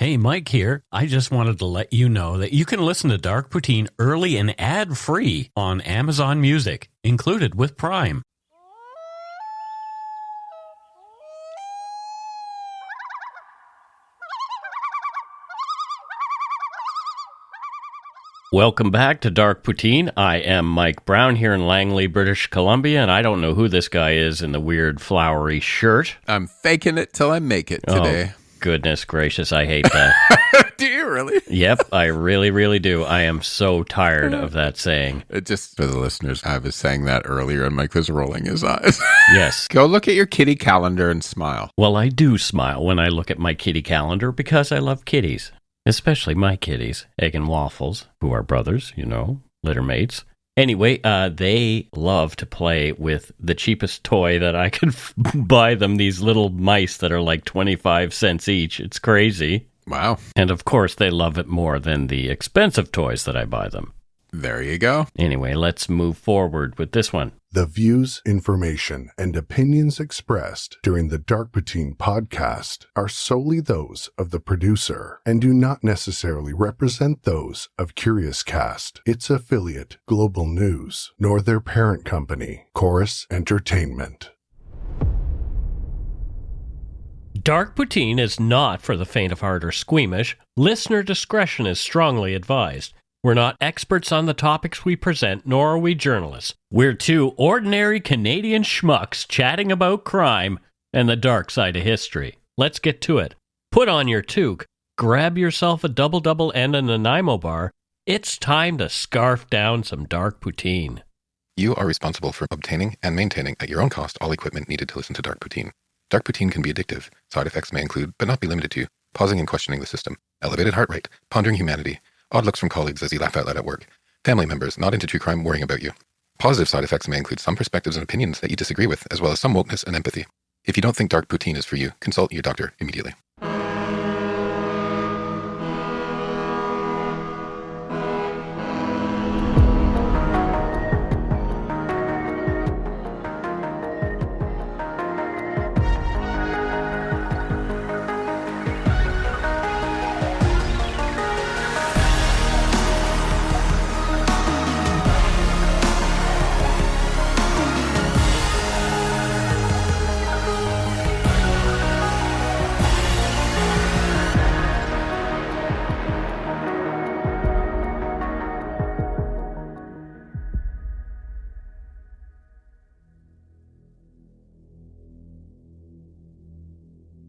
Hey, Mike here. I just wanted to let you know that you can listen to Dark Poutine early and ad-free on Amazon Music, included with Prime. Welcome back to Dark Poutine. I am Mike Brown here in Langley, British Columbia, and I don't know who this guy is in the weird flowery shirt. I'm faking it till I make it today. Oh, goodness gracious, I hate that. Do you really? Yep, I really, really do. I am so tired of that saying. Just for the listeners, I was saying that earlier and Mike was rolling his eyes. Yes. Go look at your kitty calendar and smile. Well, I do smile when I look at my kitty calendar because I love kitties. Especially my kitties, Egg and Waffles, who are brothers, you know, litter mates. Anyway, they love to play with the cheapest toy that I could buy them, these little mice that are like 25 cents each. It's crazy. Wow. And of course, they love it more than the expensive toys that I buy them. There you go. Anyway, let's move forward with this one. The views, information, and opinions expressed during the Dark Poutine podcast are solely those of the producer and do not necessarily represent those of Curious Cast, its affiliate, Global News, nor their parent company, Chorus Entertainment. Dark Poutine is not for the faint of heart or squeamish. Listener discretion is strongly advised. We're not experts on the topics we present, nor are we journalists. We're two ordinary Canadian schmucks chatting about crime and the dark side of history. Let's get to it. Put on your toque, grab yourself a double-double and a Nanaimo bar. It's time to scarf down some Dark Poutine. You are responsible for obtaining and maintaining at your own cost all equipment needed to listen to Dark Poutine. Dark Poutine can be addictive. Side effects may include, but not be limited to, pausing and questioning the system, elevated heart rate, pondering humanity, odd looks from colleagues as you laugh out loud at work, family members not into true crime worrying about you. Positive side effects may include some perspectives and opinions that you disagree with, as well as some wokeness and empathy. If you don't think Dark Poutine is for you, consult your doctor immediately.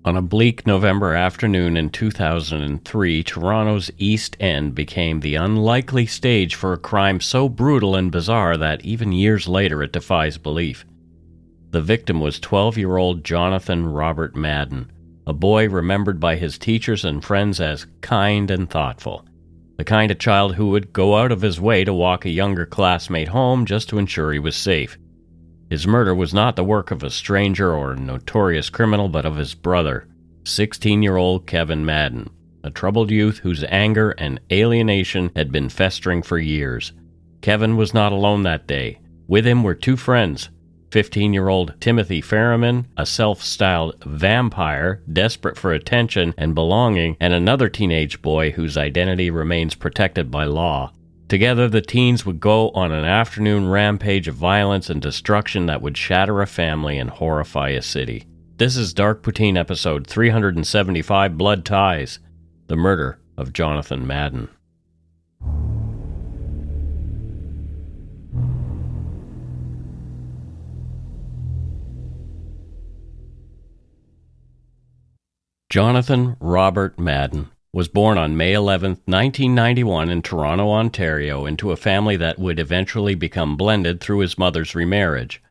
On a bleak November afternoon in 2003, Toronto's East End became the unlikely stage for a crime so brutal and bizarre that even years later it defies belief. The victim was 12-year-old Johnathon Robert Madden, a boy remembered by his teachers and friends as kind and thoughtful, the kind of child who would go out of his way to walk a younger classmate home just to ensure he was safe. His murder was not the work of a stranger or a notorious criminal, but of his brother, 16-year-old Kevin Madden, a troubled youth whose anger and alienation had been festering for years. Kevin was not alone that day. With him were two friends, 15-year-old Timothy Ferriman, a self-styled vampire desperate for attention and belonging, and another teenage boy whose identity remains protected by law. Together, the teens would go on an afternoon rampage of violence and destruction that would shatter a family and horrify a city. This is Dark Poutine episode 375, Blood Ties, the murder of Johnathon Madden. Johnathon Robert Madden was born on May 11, 1991 in Toronto, Ontario, into a family that would eventually become blended through his mother's remarriage.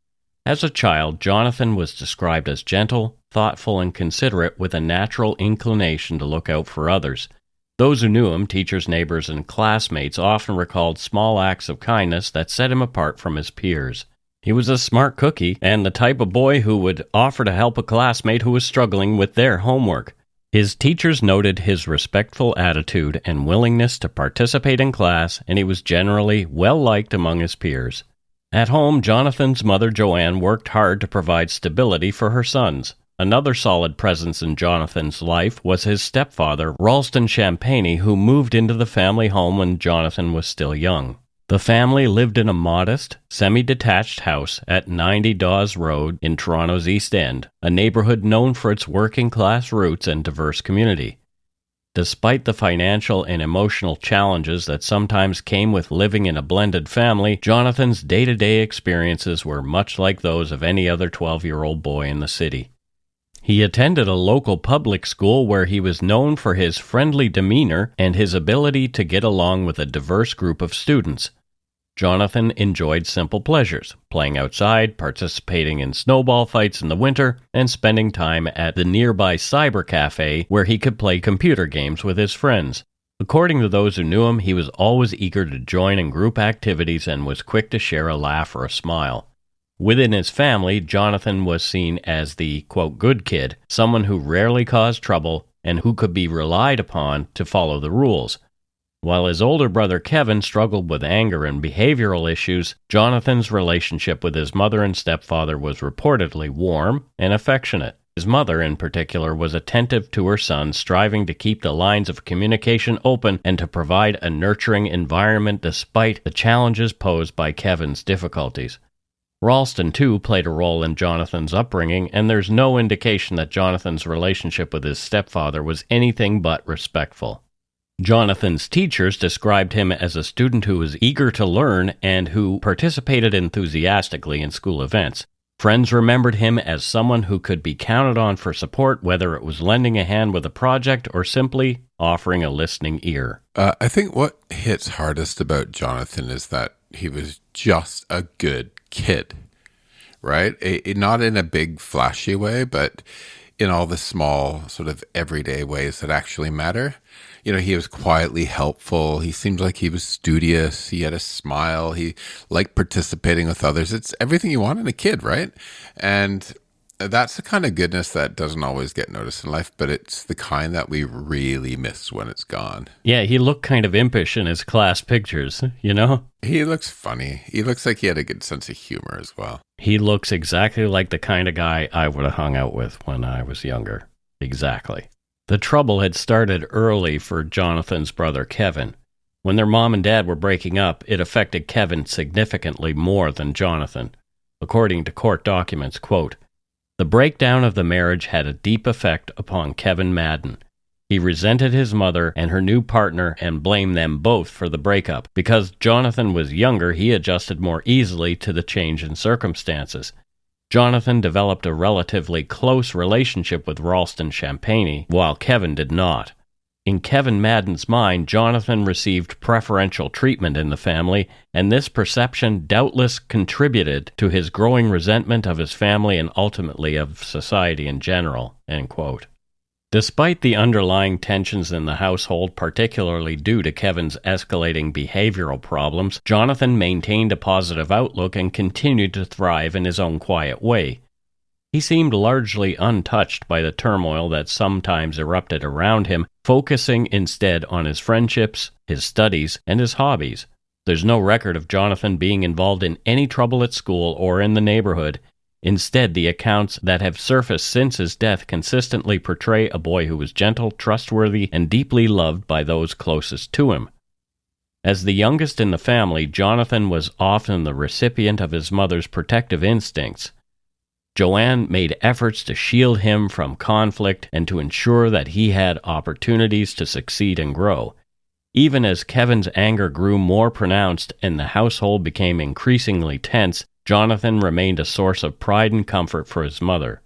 As a child, Johnathon was described as gentle, thoughtful, and considerate with a natural inclination to look out for others. Those who knew him, teachers, neighbors, and classmates, often recalled small acts of kindness that set him apart from his peers. He was a smart cookie and the type of boy who would offer to help a classmate who was struggling with their homework. His teachers noted his respectful attitude and willingness to participate in class, and he was generally well-liked among his peers. At home, Johnathon's mother, Joanne, worked hard to provide stability for her sons. Another solid presence in Jonathan's life was his stepfather, Ralston Champagny, who moved into the family home when Jonathan was still young. The family lived in a modest, semi-detached house at 90 Dawes Road in Toronto's East End, a neighborhood known for its working-class roots and diverse community. Despite the financial and emotional challenges that sometimes came with living in a blended family, Jonathan's day-to-day experiences were much like those of any other 12-year-old boy in the city. He attended a local public school where he was known for his friendly demeanor and his ability to get along with a diverse group of students. Jonathan enjoyed simple pleasures, playing outside, participating in snowball fights in the winter, and spending time at the nearby cyber cafe where he could play computer games with his friends. According to those who knew him, he was always eager to join in group activities and was quick to share a laugh or a smile. Within his family, Jonathan was seen as the, quote, good kid, someone who rarely caused trouble and who could be relied upon to follow the rules. While his older brother Kevin struggled with anger and behavioral issues, Jonathan's relationship with his mother and stepfather was reportedly warm and affectionate. His mother, in particular, was attentive to her son, striving to keep the lines of communication open and to provide a nurturing environment despite the challenges posed by Kevin's difficulties. Ralston, too, played a role in Jonathan's upbringing, and there's no indication that Jonathan's relationship with his stepfather was anything but respectful. Jonathan's teachers described him as a student who was eager to learn and who participated enthusiastically in school events. Friends remembered him as someone who could be counted on for support, whether it was lending a hand with a project or simply offering a listening ear. I think what hits hardest about Jonathan is that he was just a good kid, right? Not in a big flashy way, but in all the small sort of everyday ways that actually matter. You know, he was quietly helpful. He seemed like he was studious. He had a smile. He liked participating with others. It's everything you want in a kid, right? And that's the kind of goodness that doesn't always get noticed in life, but it's the kind that we really miss when it's gone. Yeah, he looked kind of impish in his class pictures, you know? He looks funny. He looks like he had a good sense of humor as well. He looks exactly like the kind of guy I would have hung out with when I was younger. Exactly. The trouble had started early for Jonathan's brother Kevin. When their mom and dad were breaking up, it affected Kevin significantly more than Jonathan. According to court documents, quote, "The breakdown of the marriage had a deep effect upon Kevin Madden. He resented his mother and her new partner and blamed them both for the breakup. Because Jonathan was younger, he adjusted more easily to the change in circumstances. Jonathan developed a relatively close relationship with Ralston Champagny, while Kevin did not. In Kevin Madden's mind, Jonathan received preferential treatment in the family, and this perception doubtless contributed to his growing resentment of his family and ultimately of society in general." End quote. Despite the underlying tensions in the household, particularly due to Kevin's escalating behavioral problems, Jonathan maintained a positive outlook and continued to thrive in his own quiet way. He seemed largely untouched by the turmoil that sometimes erupted around him, focusing instead on his friendships, his studies, and his hobbies. There's no record of Jonathan being involved in any trouble at school or in the neighborhood. Instead, the accounts that have surfaced since his death consistently portray a boy who was gentle, trustworthy, and deeply loved by those closest to him. As the youngest in the family, Jonathan was often the recipient of his mother's protective instincts. Joanne made efforts to shield him from conflict and to ensure that he had opportunities to succeed and grow. Even as Kevin's anger grew more pronounced and the household became increasingly tense, Jonathan remained a source of pride and comfort for his mother.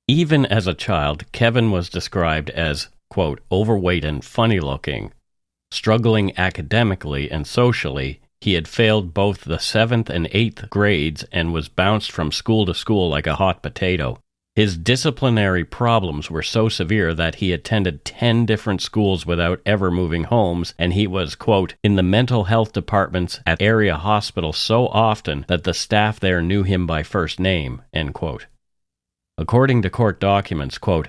Even as a child, Kevin was described as, quote, overweight and funny-looking. Struggling academically and socially, he had failed both the 7th and 8th grades and was bounced from school to school like a hot potato. His disciplinary problems were so severe that he attended 10 different schools without ever moving homes, and he was, quote, in the mental health departments at area hospitals so often that the staff there knew him by first name, end quote. According to court documents, quote,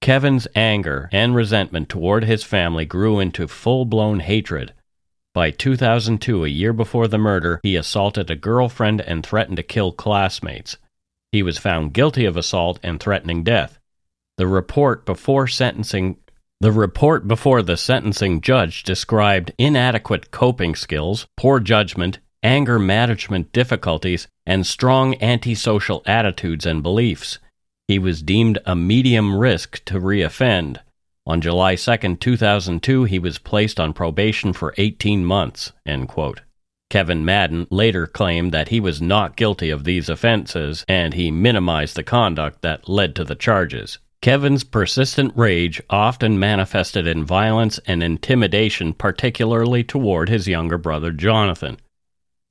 Kevin's anger and resentment toward his family grew into full-blown hatred. By 2002, a year before the murder, he assaulted a girlfriend and threatened to kill classmates. He was found guilty of assault and threatening death. The report before the sentencing judge described inadequate coping skills, poor judgment, anger management difficulties, and strong antisocial attitudes and beliefs. He was deemed a medium risk to reoffend. On July 2, 2002, he was placed on probation for 18 months, end quote. Kevin Madden later claimed that he was not guilty of these offenses, and he minimized the conduct that led to the charges. Kevin's persistent rage often manifested in violence and intimidation, particularly toward his younger brother Jonathan.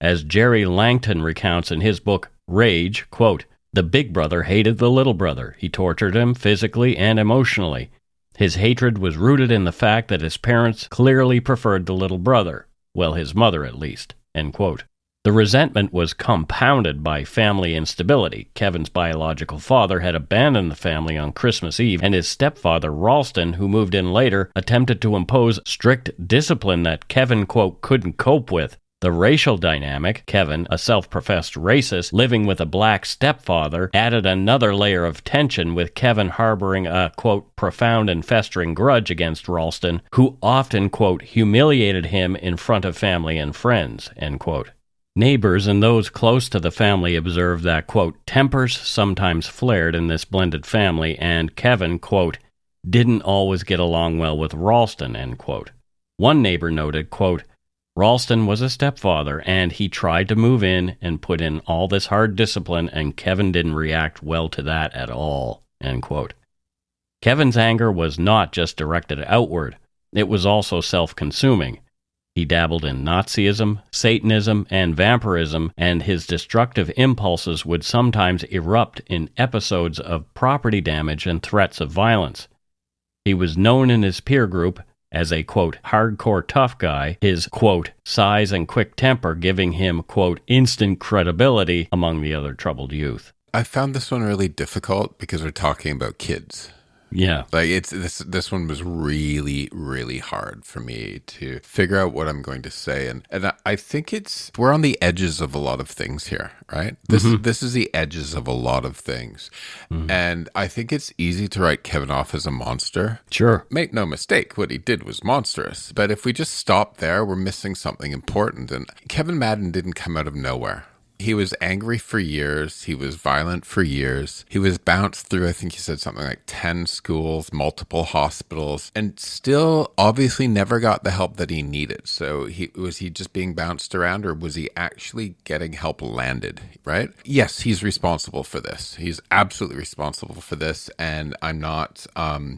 As Jerry Langton recounts in his book, Rage, quote, "The big brother hated the little brother. He tortured him physically and emotionally. His hatred was rooted in the fact that his parents clearly preferred the little brother. Well, his mother at least," end quote. The resentment was compounded by family instability. Kevin's biological father had abandoned the family on Christmas Eve, and his stepfather, Ralston, who moved in later, attempted to impose strict discipline that Kevin, quote, couldn't cope with. The racial dynamic, Kevin, a self-professed racist, living with a black stepfather, added another layer of tension, with Kevin harboring a, quote, profound and festering grudge against Ralston, who often, quote, humiliated him in front of family and friends, end quote. Neighbors and those close to the family observed that, quote, tempers sometimes flared in this blended family, and Kevin, quote, didn't always get along well with Ralston, end quote. One neighbor noted, quote, Ralston was a stepfather, and he tried to move in and put in all this hard discipline, and Kevin didn't react well to that at all, end quote. Kevin's anger was not just directed outward. It was also self-consuming. He dabbled in Nazism, Satanism, and vampirism, and his destructive impulses would sometimes erupt in episodes of property damage and threats of violence. He was known in his peer group as a, quote, hardcore tough guy, his, quote, size and quick temper giving him, quote, instant credibility among the other troubled youth. I found this one really difficult because we're talking about kids. Yeah. Like this one was really, really hard for me to figure out what I'm going to say. And I think we're on the edges of a lot of things here, right? This is the edges of a lot of things. Mm-hmm. And I think it's easy to write Kevin off as a monster. Sure. Make no mistake, what he did was monstrous. But if we just stop there, we're missing something important. And Kevin Madden didn't come out of nowhere. He was angry for years. He was violent for years. He was bounced through, I think he said something like 10 schools, multiple hospitals, and still obviously never got the help that he needed. So was he just being bounced around, or was he actually getting help landed, right? Yes, he's responsible for this. He's absolutely responsible for this. And I'm not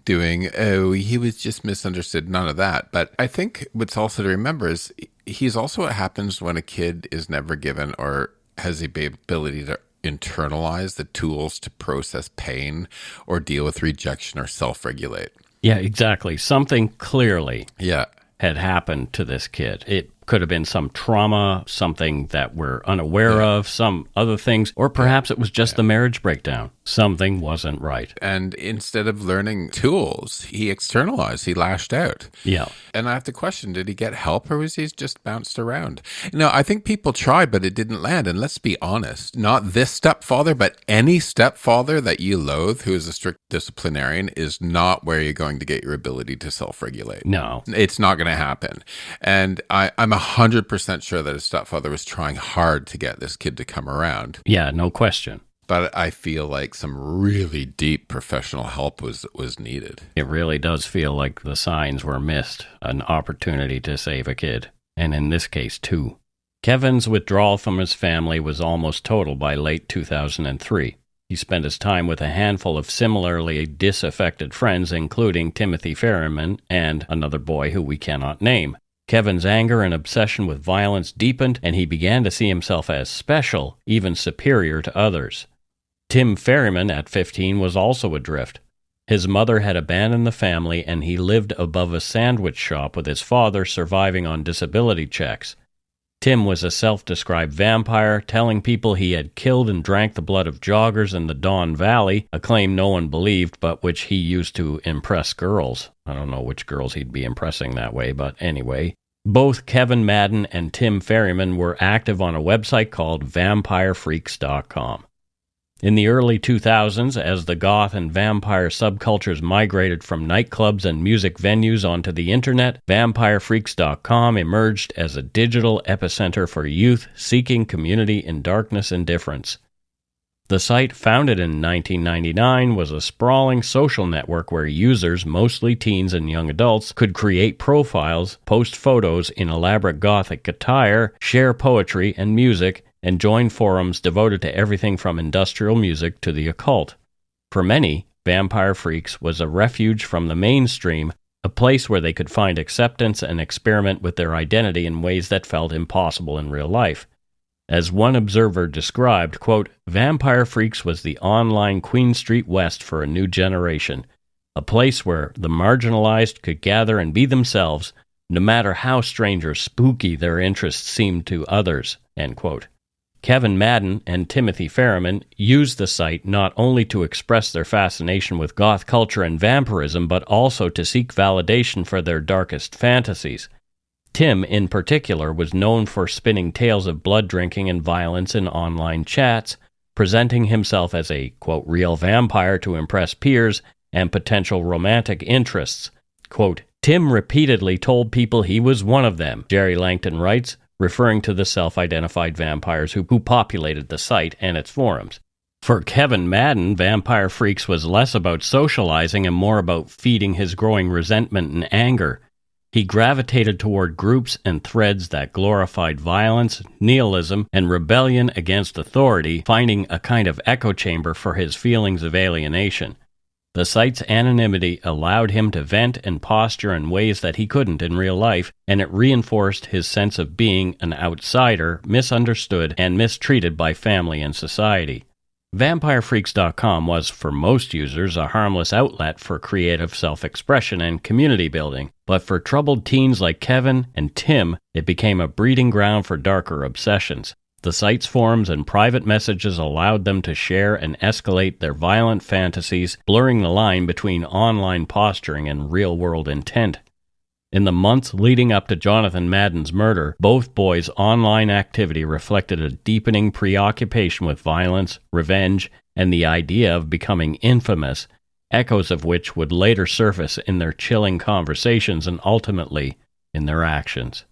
he was just misunderstood, none of that. But I think what's also to remember is he's also what happens when a kid is never given or has the ability to internalize the tools to process pain or deal with rejection or self-regulate. Yeah, exactly. Something clearly had happened to this kid. It could have been some trauma, something that we're unaware of, some other things, or perhaps it was just the marriage breakdown. Something wasn't right. And instead of learning tools, he externalized, he lashed out. Yeah. And I have to question, did he get help or was he just bounced around? No, I think people tried, but it didn't land. And let's be honest, not this stepfather, but any stepfather that you loathe who is a strict disciplinarian is not where you're going to get your ability to self-regulate. No. It's not going to happen. And I'm 100% sure that his stepfather was trying hard to get this kid to come around. Yeah, no question. But I feel like some really deep professional help was needed. It really does feel like the signs were missed, an opportunity to save a kid, and in this case, two. Kevin's withdrawal from his family was almost total by late 2003. He spent his time with a handful of similarly disaffected friends, including Timothy Ferriman and another boy who we cannot name. Kevin's anger and obsession with violence deepened, and he began to see himself as special, even superior to others. Tim Ferriman, at 15, was also adrift. His mother had abandoned the family, and he lived above a sandwich shop with his father, surviving on disability checks. Tim was a self-described vampire, telling people he had killed and drank the blood of joggers in the Don Valley, a claim no one believed, but which he used to impress girls. I don't know which girls he'd be impressing that way, but anyway. Both Kevin Madden and Tim Ferriman were active on a website called vampirefreaks.com. In the early 2000s, as the goth and vampire subcultures migrated from nightclubs and music venues onto the internet, vampirefreaks.com emerged as a digital epicenter for youth seeking community in darkness and difference. The site, founded in 1999, was a sprawling social network where users, mostly teens and young adults, could create profiles, post photos in elaborate gothic attire, share poetry and music, and join forums devoted to everything from industrial music to the occult. For many, Vampire Freaks was a refuge from the mainstream, a place where they could find acceptance and experiment with their identity in ways that felt impossible in real life. As one observer described, quote, Vampire Freaks was the online Queen Street West for a new generation, a place where the marginalized could gather and be themselves, no matter how strange or spooky their interests seemed to others, end quote. Kevin Madden and Timothy Ferriman used the site not only to express their fascination with goth culture and vampirism, but also to seek validation for their darkest fantasies. Tim, in particular, was known for spinning tales of blood drinking and violence in online chats, presenting himself as a, quote, real vampire to impress peers and potential romantic interests. Quote, Tim repeatedly told people he was one of them, Jerry Langton writes, referring to the self-identified vampires who populated the site and its forums. For Kevin Madden, Vampire Freaks was less about socializing and more about feeding his growing resentment and anger. He gravitated toward groups and threads that glorified violence, nihilism, and rebellion against authority, finding a kind of echo chamber for his feelings of alienation. The site's anonymity allowed him to vent and posture in ways that he couldn't in real life, and it reinforced his sense of being an outsider, misunderstood, and mistreated by family and society. VampireFreaks.com was, for most users, a harmless outlet for creative self-expression and community building, but for troubled teens like Kevin and Tim, it became a breeding ground for darker obsessions. The site's forums and private messages allowed them to share and escalate their violent fantasies, blurring the line between online posturing and real-world intent. In the months leading up to Johnathon Madden's murder, both boys' online activity reflected a deepening preoccupation with violence, revenge, and the idea of becoming infamous, echoes of which would later surface in their chilling conversations and ultimately in their actions.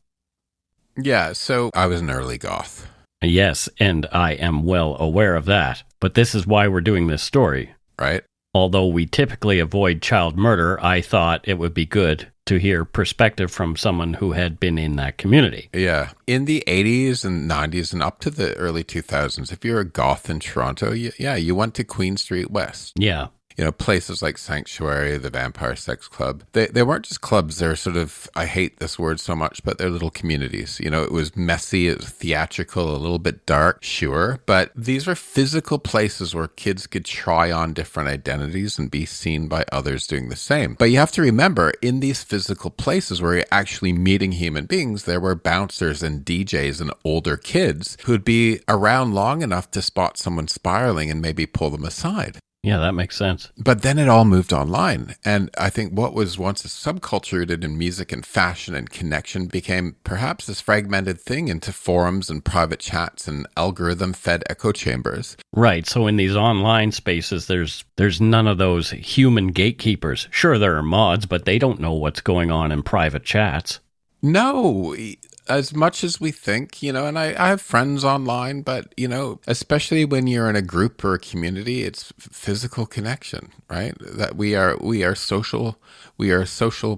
Yeah, so I was an early goth. Yes, and I am well aware of that. But this is why we're doing this story. Right. Although we typically avoid child murder, I thought it would be good to hear perspective from someone who had been in that community. Yeah. In the 80s and 90s and up to the early 2000s, if you're a goth in Toronto, you went to Queen Street West. Yeah. You know, places like Sanctuary, the Vampire Sex Club, they weren't just clubs. They're sort of, I hate this word so much, but they're little communities. You know, it was messy, it was theatrical, a little bit dark, sure. But these were physical places where kids could try on different identities and be seen by others doing the same. But you have to remember, in these physical places where you're actually meeting human beings, there were bouncers and DJs and older kids who'd be around long enough to spot someone spiraling and maybe pull them aside. Yeah, that makes sense. But then it all moved online. And I think what was once a subculture rooted in music and fashion and connection became perhaps this fragmented thing into forums and private chats and algorithm-fed echo chambers. Right. So in these online spaces, there's none of those human gatekeepers. Sure, there are mods, but they don't know what's going on in private chats. No, as much as we think, you know, and I have friends online, but, you know, especially when you're in a group or a community, it's physical connection, right? That we are social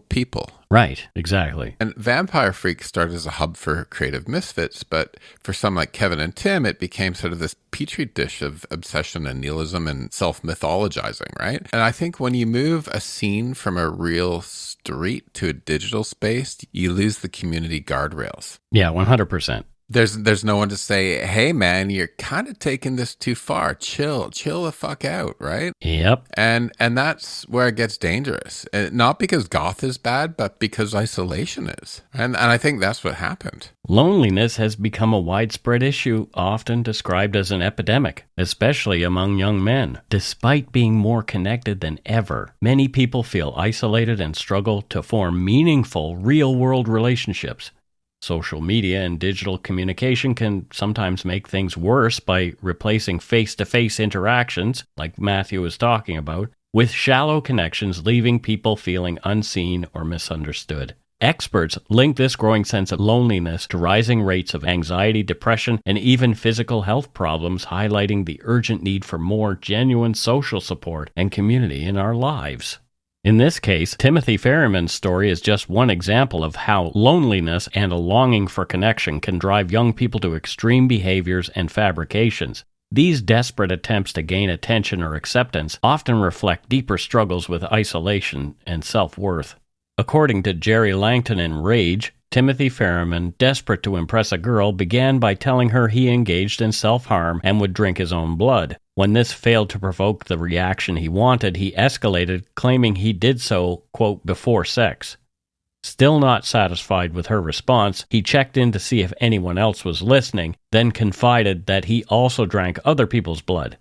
people. Right, exactly. And Vampire Freak started as a hub for creative misfits, but for some like Kevin and Tim, it became sort of this petri dish of obsession and nihilism and self-mythologizing, right? And I think when you move a scene from a real street to a digital space, you lose the community guardrails. Yeah, 100%. There's no one to say, hey man, you're kind of taking this too far. Chill the fuck out, right? Yep. And that's where it gets dangerous. And not because goth is bad, but because isolation is. And I think that's what happened. Loneliness has become a widespread issue, often described as an epidemic, especially among young men. Despite being more connected than ever, many people feel isolated and struggle to form meaningful, real-world relationships. Social media and digital communication can sometimes make things worse by replacing face-to-face interactions, like Matthew was talking about, with shallow connections, leaving people feeling unseen or misunderstood. Experts link this growing sense of loneliness to rising rates of anxiety, depression, and even physical health problems, highlighting the urgent need for more genuine social support and community in our lives. In this case, Timothy Ferriman's story is just one example of how loneliness and a longing for connection can drive young people to extreme behaviors and fabrications. These desperate attempts to gain attention or acceptance often reflect deeper struggles with isolation and self-worth. According to Jerry Langton in Rage, Timothy Ferriman, desperate to impress a girl, began by telling her he engaged in self-harm and would drink his own blood. When this failed to provoke the reaction he wanted, he escalated, claiming he did so, quote, before sex. Still not satisfied with her response, he checked in to see if anyone else was listening, then confided that he also drank other people's blood.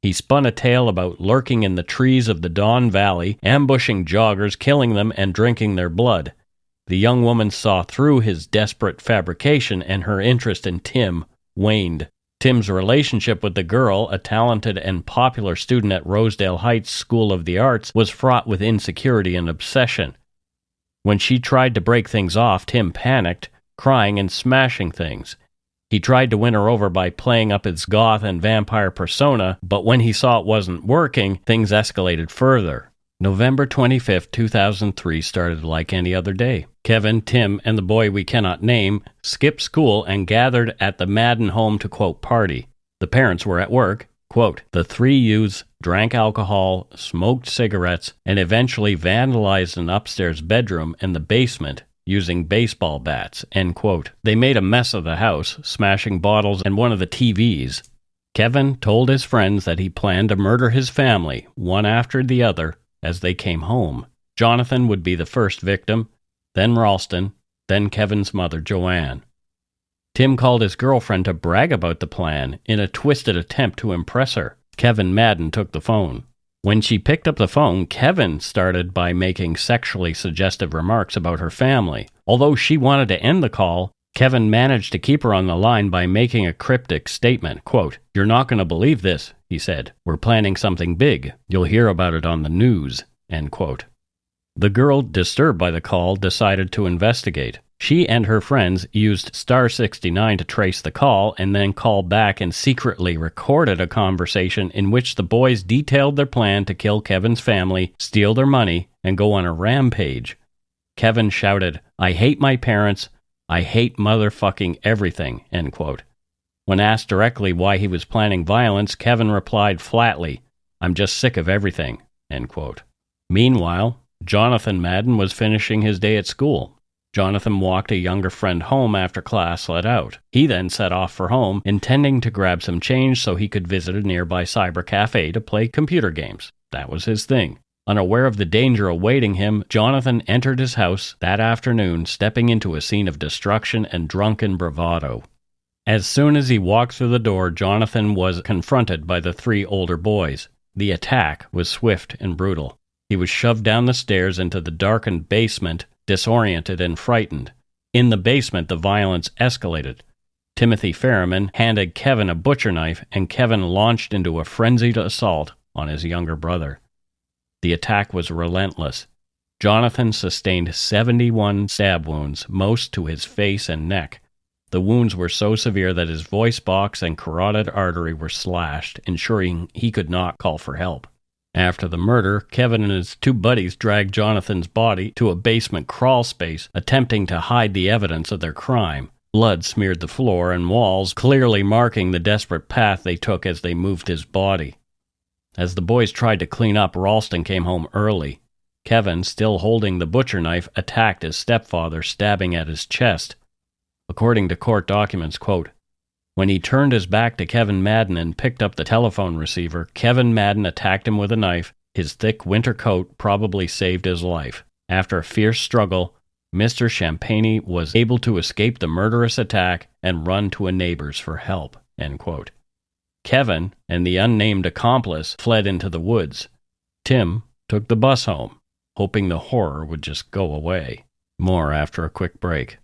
He spun a tale about lurking in the trees of the Don Valley, ambushing joggers, killing them, and drinking their blood. The young woman saw through his desperate fabrication, and her interest in Tim waned. Tim's relationship with the girl, a talented and popular student at Rosedale Heights School of the Arts, was fraught with insecurity and obsession. When she tried to break things off, Tim panicked, crying and smashing things. He tried to win her over by playing up his goth and vampire persona, but when he saw it wasn't working, things escalated further. November 25, 2003 started like any other day. Kevin, Tim, and the boy we cannot name skipped school and gathered at the Madden home to, quote, party. The parents were at work. Quote, the three youths drank alcohol, smoked cigarettes, and eventually vandalized an upstairs bedroom and the basement using baseball bats, end quote. They made a mess of the house, smashing bottles and one of the TVs. Kevin told his friends that he planned to murder his family, one after the other, as they came home. Jonathan would be the first victim, then Ralston, then Kevin's mother, Joanne. Tim called his girlfriend to brag about the plan in a twisted attempt to impress her. Kevin Madden took the phone. When she picked up the phone, Kevin started by making sexually suggestive remarks about her family. Although she wanted to end the call, Kevin managed to keep her on the line by making a cryptic statement. Quote, you're not going to believe this, he said. We're planning something big. You'll hear about it on the news, end quote. The girl, disturbed by the call, decided to investigate. She and her friends used star 69 to trace the call and then called back and secretly recorded a conversation in which the boys detailed their plan to kill Kevin's family, steal their money, and go on a rampage. Kevin shouted, I hate my parents. I hate motherfucking everything, end quote. When asked directly why he was planning violence, Kevin replied flatly, I'm just sick of everything, end quote. Meanwhile, Johnathon Madden was finishing his day at school. Jonathan walked a younger friend home after class let out. He then set off for home, intending to grab some change so he could visit a nearby cyber cafe to play computer games. That was his thing. Unaware of the danger awaiting him, Jonathan entered his house that afternoon, stepping into a scene of destruction and drunken bravado. As soon as he walked through the door, Jonathan was confronted by the three older boys. The attack was swift and brutal. He was shoved down the stairs into the darkened basement, disoriented and frightened. In the basement, the violence escalated. Timothy Ferriman handed Kevin a butcher knife, and Kevin launched into a frenzied assault on his younger brother. The attack was relentless. Jonathan sustained 71 stab wounds, most to his face and neck. The wounds were so severe that his voice box and carotid artery were slashed, ensuring he could not call for help. After the murder, Kevin and his two buddies dragged Jonathan's body to a basement crawl space, attempting to hide the evidence of their crime. Blood smeared the floor and walls, clearly marking the desperate path they took as they moved his body. As the boys tried to clean up, Ralston came home early. Kevin, still holding the butcher knife, attacked his stepfather, stabbing at his chest. According to court documents, quote, when he turned his back to Kevin Madden and picked up the telephone receiver, Kevin Madden attacked him with a knife. His thick winter coat probably saved his life. After a fierce struggle, Mr. Champagne was able to escape the murderous attack and run to a neighbor's for help, end quote. Kevin and the unnamed accomplice fled into the woods. Tim took the bus home, hoping the horror would just go away. More after a quick break.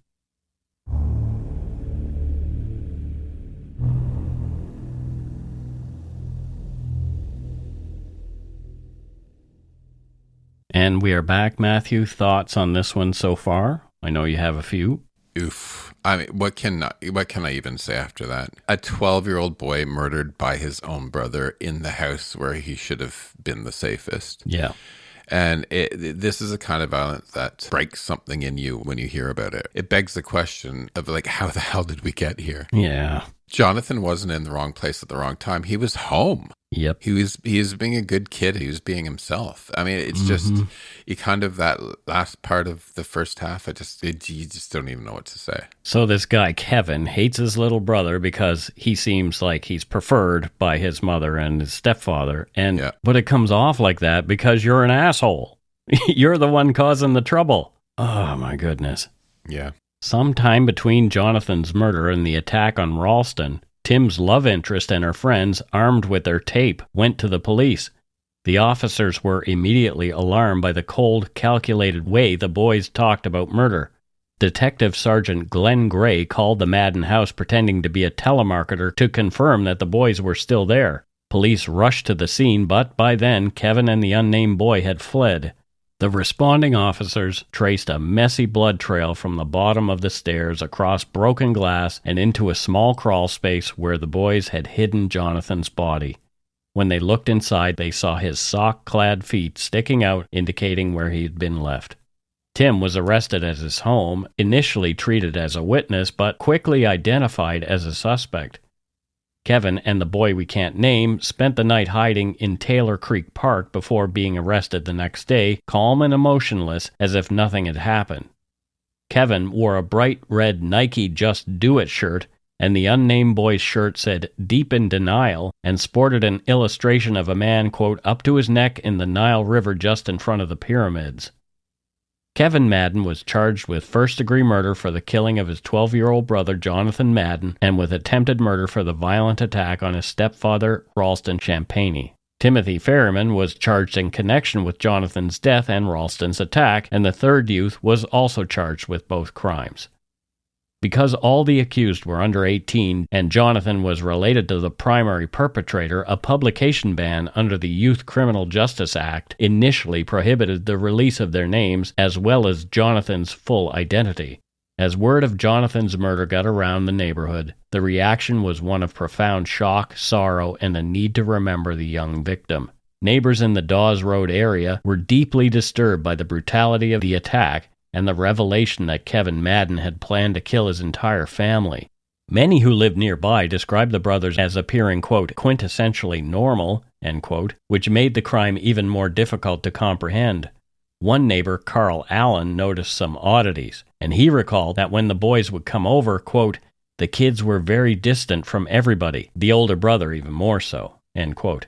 And we are back. Matthew, thoughts on this one so far? I know you have a few. Oof. I mean, what can I even say after that? A 12-year-old boy murdered by his own brother in the house where he should have been the safest. Yeah. And this is a kind of violence that breaks something in you when you hear about it. It begs the question of, like, how the hell did we get here? Yeah. Jonathan wasn't in the wrong place at the wrong time. He was home. Yep. He was being a good kid. He was being himself. I mean, it's just, you kind of, that last part of the first half, you just don't even know what to say. So this guy, Kevin, hates his little brother because he seems like he's preferred by his mother and his stepfather. But it comes off like that because you're an asshole. You're the one causing the trouble. Oh, my goodness. Yeah. Sometime between Jonathan's murder and the attack on Ralston, Tim's love interest and her friends, armed with their tape, went to the police. The officers were immediately alarmed by the cold, calculated way the boys talked about murder. Detective Sergeant Glenn Gray called the Madden house pretending to be a telemarketer to confirm that the boys were still there. Police rushed to the scene, but by then, Kevin and the unnamed boy had fled. The responding officers traced a messy blood trail from the bottom of the stairs across broken glass and into a small crawl space where the boys had hidden Jonathan's body. When they looked inside, they saw his sock-clad feet sticking out, indicating where he had been left. Tim was arrested at his home, initially treated as a witness, but quickly identified as a suspect. Kevin and the boy we can't name spent the night hiding in Taylor Creek Park before being arrested the next day, calm and emotionless, as if nothing had happened. Kevin wore a bright red Nike Just Do It shirt, and the unnamed boy's shirt said Deep in Denial and sported an illustration of a man, quote, up to his neck in the Nile River just in front of the pyramids. Kevin Madden was charged with first-degree murder for the killing of his 12-year-old brother Johnathon Madden and with attempted murder for the violent attack on his stepfather, Ralston Champagny. Timothy Ferriman was charged in connection with Jonathan's death and Ralston's attack, and the third youth was also charged with both crimes. Because all the accused were under 18 and Jonathan was related to the primary perpetrator, a publication ban under the Youth Criminal Justice Act initially prohibited the release of their names as well as Jonathan's full identity. As word of Jonathan's murder got around the neighborhood, the reaction was one of profound shock, sorrow, and a need to remember the young victim. Neighbors in the Dawes Road area were deeply disturbed by the brutality of the attack and the revelation that Kevin Madden had planned to kill his entire family. Many who lived nearby described the brothers as appearing, quote, quintessentially normal, end quote, which made the crime even more difficult to comprehend. One neighbor, Carl Allen, noticed some oddities, and he recalled that when the boys would come over, quote, the kids were very distant from everybody, the older brother even more so, end quote.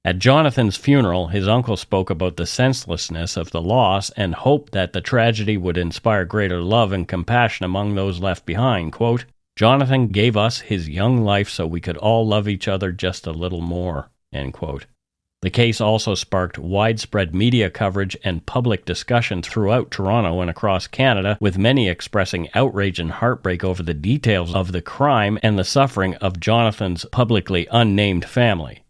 At Jonathan's funeral, his uncle spoke about the senselessness of the loss and hoped that the tragedy would inspire greater love and compassion among those left behind. Quote, Jonathan gave us his young life so we could all love each other just a little more. End quote. The case also sparked widespread media coverage and public discussion throughout Toronto and across Canada, with many expressing outrage and heartbreak over the details of the crime and the suffering of Jonathan's publicly unnamed family.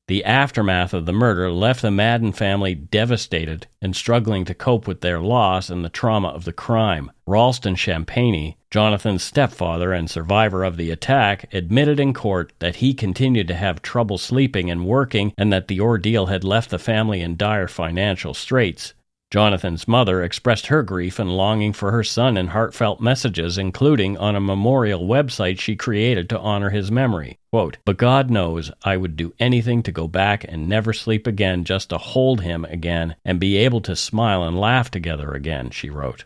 The aftermath of the murder left the Madden family devastated and struggling to cope with their loss and the trauma of the crime. Ralston Champagny, Jonathan's stepfather and survivor of the attack, admitted in court that he continued to have trouble sleeping and working and that the ordeal had left the family in dire financial straits. Jonathan's mother expressed her grief and longing for her son in heartfelt messages, including on a memorial website she created to honor his memory. Quote, but God knows I would do anything to go back and never sleep again just to hold him again and be able to smile and laugh together again, she wrote.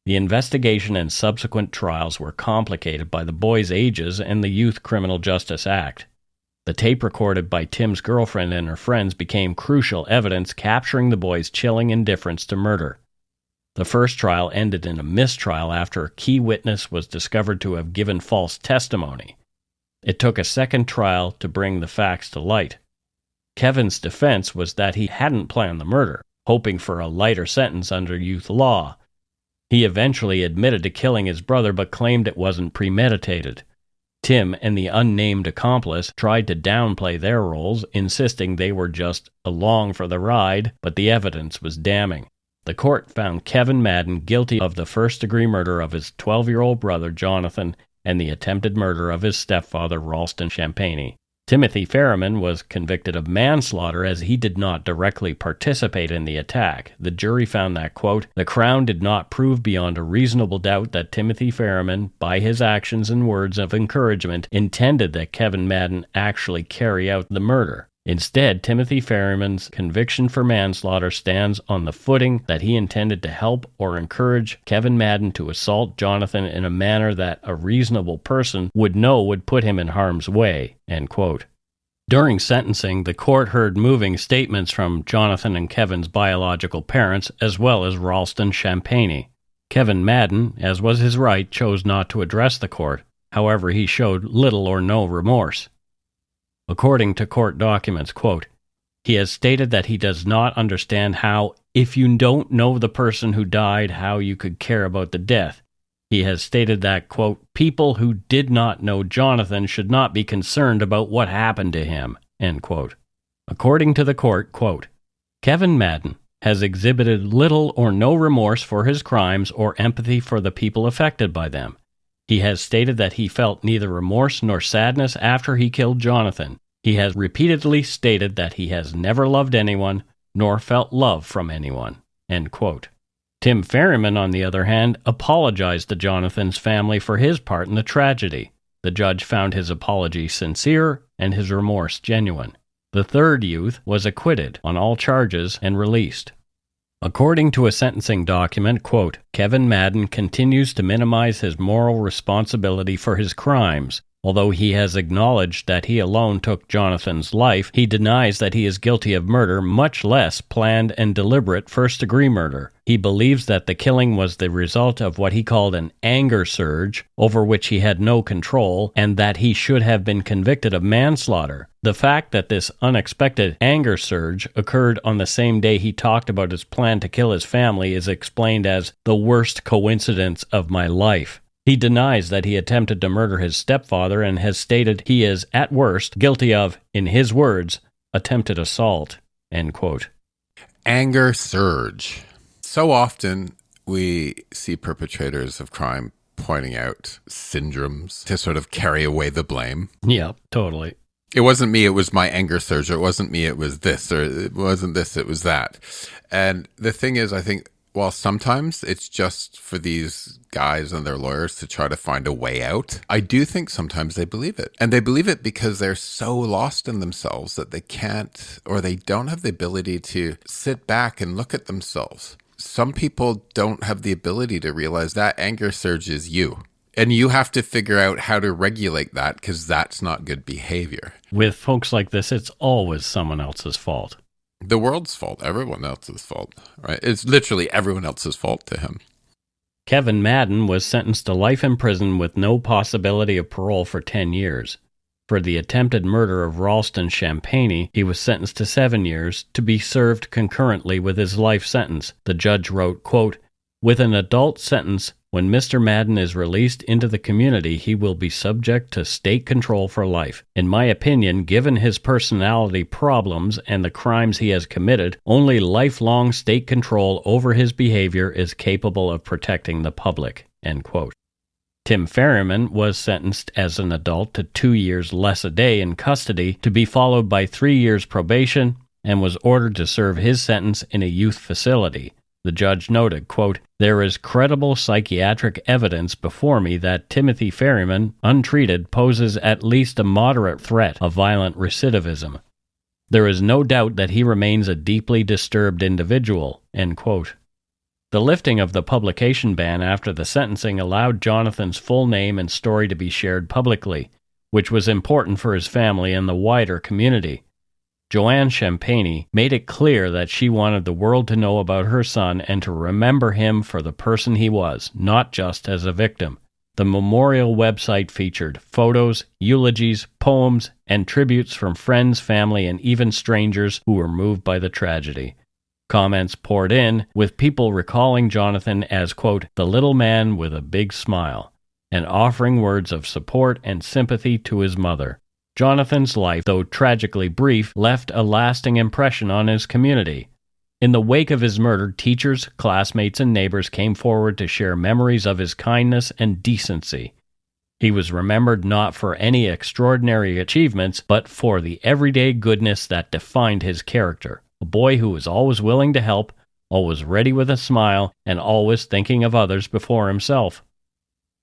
The investigation and subsequent trials were complicated by the boys' ages and the Youth Criminal Justice Act. The tape recorded by Tim's girlfriend and her friends became crucial evidence capturing the boys' chilling indifference to murder. The first trial ended in a mistrial after a key witness was discovered to have given false testimony. It took a second trial to bring the facts to light. Kevin's defense was that he hadn't planned the murder, hoping for a lighter sentence under youth law. He eventually admitted to killing his brother but claimed it wasn't premeditated. Tim and the unnamed accomplice tried to downplay their roles, insisting they were just along for the ride, but the evidence was damning. The court found Kevin Madden guilty of the first-degree murder of his 12-year-old brother Jonathan and the attempted murder of his stepfather Ralston Champagne. Timothy Ferriman was convicted of manslaughter as he did not directly participate in the attack. The jury found that, quote, the Crown did not prove beyond a reasonable doubt that Timothy Ferriman, by his actions and words of encouragement, intended that Kevin Madden actually carry out the murder. Instead, Timothy Ferriman's conviction for manslaughter stands on the footing that he intended to help or encourage Kevin Madden to assault Jonathan in a manner that a reasonable person would know would put him in harm's way, end quote. During sentencing, the court heard moving statements from Jonathan and Kevin's biological parents, as well as Ralston Champagne. Kevin Madden, as was his right, chose not to address the court. However, he showed little or no remorse. According to court documents, quote, he has stated that he does not understand how, if you don't know the person who died, how you could care about the death. He has stated that, quote, people who did not know Jonathan should not be concerned about what happened to him, end quote. According to the court, quote, Kevin Madden has exhibited little or no remorse for his crimes or empathy for the people affected by them. He has stated that he felt neither remorse nor sadness after he killed Jonathan. He has repeatedly stated that he has never loved anyone, nor felt love from anyone, end quote. Tim Ferriman, on the other hand, apologized to Jonathan's family for his part in the tragedy. The judge found his apology sincere and his remorse genuine. The third youth was acquitted on all charges and released. According to a sentencing document, quote, Kevin Madden continues to minimize his moral responsibility for his crimes. Although he has acknowledged that he alone took Jonathan's life, he denies that he is guilty of murder, much less planned and deliberate first-degree murder. He believes that the killing was the result of what he called an anger surge, over which he had no control, and that he should have been convicted of manslaughter. The fact that this unexpected anger surge occurred on the same day he talked about his plan to kill his family is explained as the worst coincidence of my life. He denies that he attempted to murder his stepfather and has stated he is, at worst, guilty of, in his words, attempted assault, end quote. Anger surge. So often we see perpetrators of crime pointing out syndromes to sort of carry away the blame. Yeah, totally. It wasn't me, it was my anger surge, or it wasn't me, it was this, or it wasn't this, it was that. And the thing is, I think, while sometimes it's just for these guys and their lawyers to try to find a way out, I do think sometimes they believe it. And they believe it because they're so lost in themselves that they can't, or they don't have the ability to sit back and look at themselves. Some people don't have the ability to realize that anger surge is you. And you have to figure out how to regulate that because that's not good behavior. With folks like this, it's always someone else's fault. The world's fault, everyone else's fault, right? It's literally everyone else's fault to him. Kevin Madden was sentenced to life in prison with no possibility of parole for 10 years. For the attempted murder of Ralston Champagne, he was sentenced to 7 years to be served concurrently with his life sentence. The judge wrote, quote, with an adult sentence, when Mr. Madden is released into the community, he will be subject to state control for life. In my opinion, given his personality problems and the crimes he has committed, only lifelong state control over his behavior is capable of protecting the public. End quote. Tim Ferriman was sentenced as an adult to 2 years less a day in custody, to be followed by 3 years probation, and was ordered to serve his sentence in a youth facility. The judge noted, quote, there is credible psychiatric evidence before me that Timothy Ferriman, untreated, poses at least a moderate threat of violent recidivism. There is no doubt that he remains a deeply disturbed individual, end quote. The lifting of the publication ban after the sentencing allowed Jonathan's full name and story to be shared publicly, which was important for his family and the wider community. Joanne Champagne made it clear that she wanted the world to know about her son and to remember him for the person he was, not just as a victim. The memorial website featured photos, eulogies, poems, and tributes from friends, family, and even strangers who were moved by the tragedy. Comments poured in, with people recalling Jonathan as, quote, the little man with a big smile. and offering words of support and sympathy to his mother. Johnathon's life, though tragically brief, left a lasting impression on his community. In the wake of his murder, teachers, classmates, and neighbors came forward to share memories of his kindness and decency. He was remembered not for any extraordinary achievements, but for the everyday goodness that defined his character. A boy who was always willing to help, always ready with a smile, and always thinking of others before himself.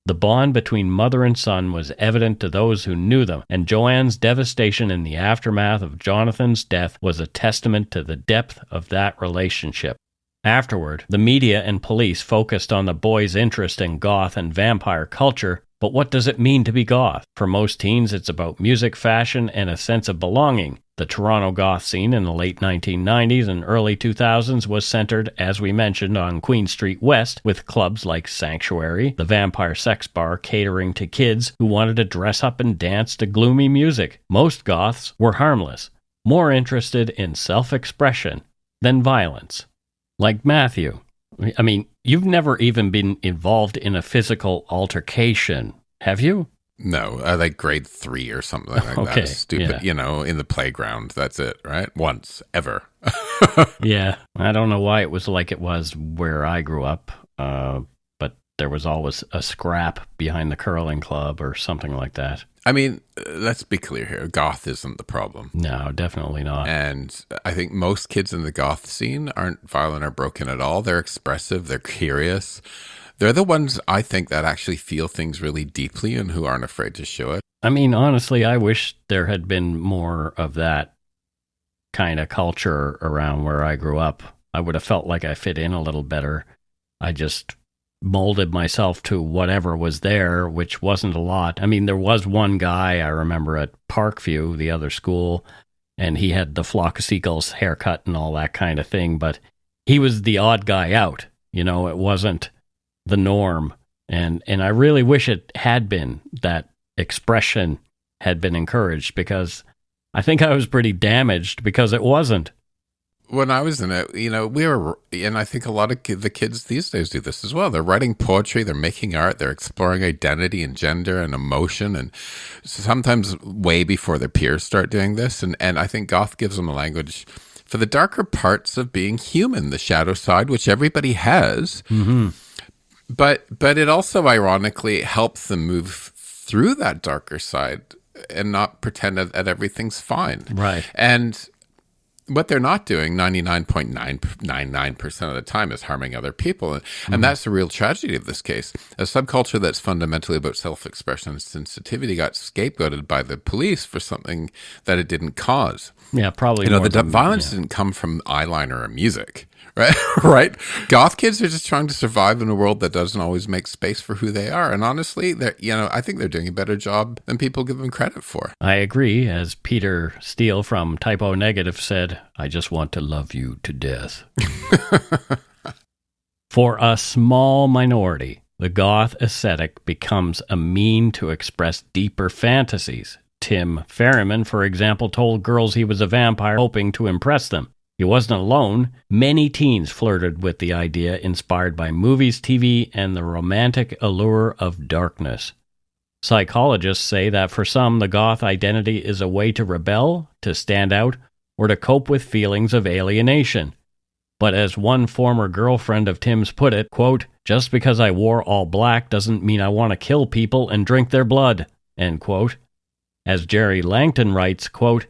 The bond between mother and son was evident to those who knew them, and Joanne's devastation in the aftermath of Johnathon's death was a testament to the depth of that relationship. Afterward, the media and police focused on the boy's interest in goth and vampire culture, but what does it mean to be goth? For most teens, it's about music, fashion, and a sense of belonging. The Toronto goth scene in the late 1990s and early 2000s was centered, as we mentioned, on Queen Street West, with clubs like Sanctuary, the Vampire Sex Bar, catering to kids who wanted to dress up and dance to gloomy music. Most goths were harmless, more interested in self-expression than violence. Like Matthew. I mean, you've never even been involved in a physical altercation, have you? No, like grade 3 or something like Okay, that. Stupid, yeah. In the playground. That's it, right? Once, ever. Yeah, I don't know why it was like it was where I grew up, but there was always a scrap behind the curling club or something like that. I mean, let's be clear here. Goth isn't the problem. No, definitely not. And I think most kids in the goth scene aren't violent or broken at all. They're expressive. They're curious. They're the ones, I think, that actually feel things really deeply and who aren't afraid to show it. I mean, honestly, I wish there had been more of that kind of culture around where I grew up. I would have felt like I fit in a little better. I just molded myself to whatever was there, which wasn't a lot. I mean, there was one guy I remember at Parkview, the other school, and he had the flock of seagulls haircut and all that kind of thing, but he was the odd guy out. It wasn't the norm. And I really wish it had been, that expression had been encouraged, because I think I was pretty damaged because it wasn't. When I was in it, we were, and I think a lot of the kids these days do this as well. They're writing poetry, they're making art, they're exploring identity and gender and emotion, and sometimes way before their peers start doing this. And I think goth gives them a language for the darker parts of being human, the shadow side, which everybody has. Mm-hmm. But it also ironically helps them move through that darker side and not pretend that everything's fine. Right. And what they're not doing 99.999% of the time is harming other people. And that's the real tragedy of this case. A subculture that's fundamentally about self-expression and sensitivity got scapegoated by the police for something that it didn't cause. Yeah, probably. The violence didn't come from eyeliner or music, right? Right? Goth kids are just trying to survive in a world that doesn't always make space for who they are. And honestly, I think they're doing a better job than people give them credit for. I agree. As Peter Steele from Typo Negative said, I just want to love you to death. For a small minority, the goth aesthetic becomes a mean to express deeper fantasies. Tim Ferriman, for example, told girls he was a vampire, hoping to impress them. He wasn't alone. Many teens flirted with the idea, inspired by movies, TV, and the romantic allure of darkness. Psychologists say that for some, the goth identity is a way to rebel, to stand out, or to cope with feelings of alienation. But as one former girlfriend of Tim's put it, quote, just because I wore all black doesn't mean I want to kill people and drink their blood, end quote. As Jerry Langton writes, quote,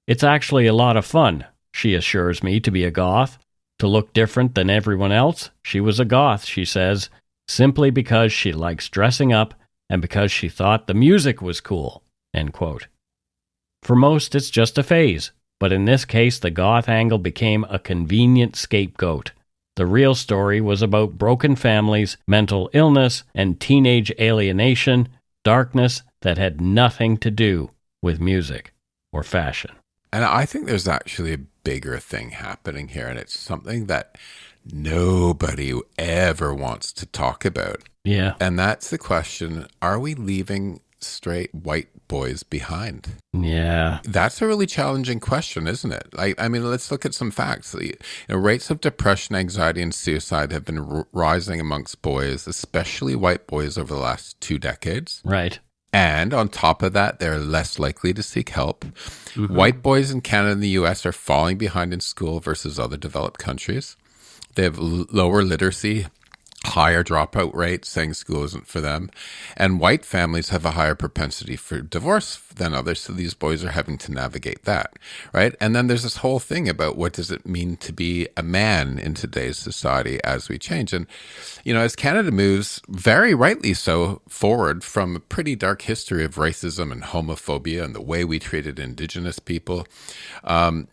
it's actually a lot of fun, she assures me, to be a goth. To look different than everyone else, she was a goth, she says, simply because she likes dressing up and because she thought the music was cool, end quote. For most, it's just a phase, but in this case, the goth angle became a convenient scapegoat. The real story was about broken families, mental illness, and teenage alienation, darkness that had nothing to do with music or fashion. And I think there's actually a bigger thing happening here, and it's something that nobody ever wants to talk about. Yeah. And that's the question, are we leaving straight white boys behind? Yeah. That's a really challenging question, isn't it? I mean, let's look at some facts. Rates of depression, anxiety, and suicide have been rising amongst boys, especially white boys, over the last 2 decades. Right. And on top of that, they're less likely to seek help. White boys in Canada and the US are falling behind in school versus other developed countries. They have lower literacy, higher dropout rates, saying school isn't for them. And white families have a higher propensity for divorce than others, so these boys are having to navigate that, right? And then there's this whole thing about what does it mean to be a man in today's society as we change. And, as Canada moves, very rightly so, forward from a pretty dark history of racism and homophobia and the way we treated Indigenous people, to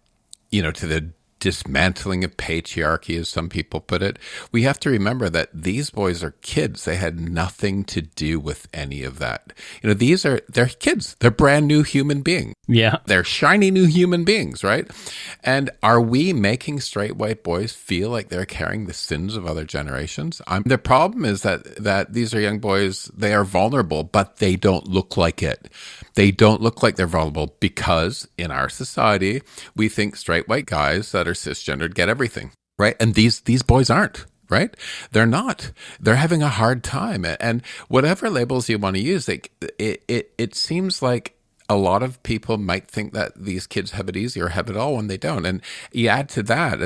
the dismantling of patriarchy, as some people put it, we have to remember that these boys are kids. They had nothing to do with any of that. They're kids. They're brand new human beings. Yeah. They're shiny new human beings, right? And are we making straight white boys feel like they're carrying the sins of other generations? The problem is that these are young boys. They are vulnerable, but they don't look like it. They don't look like they're vulnerable because in our society, we think straight white guys that are cisgendered get everything, right? And these boys aren't, right? They're not. They're having a hard time. And whatever labels you want to use, it seems like a lot of people might think that these kids have it easy or have it all when they don't. And you add to that,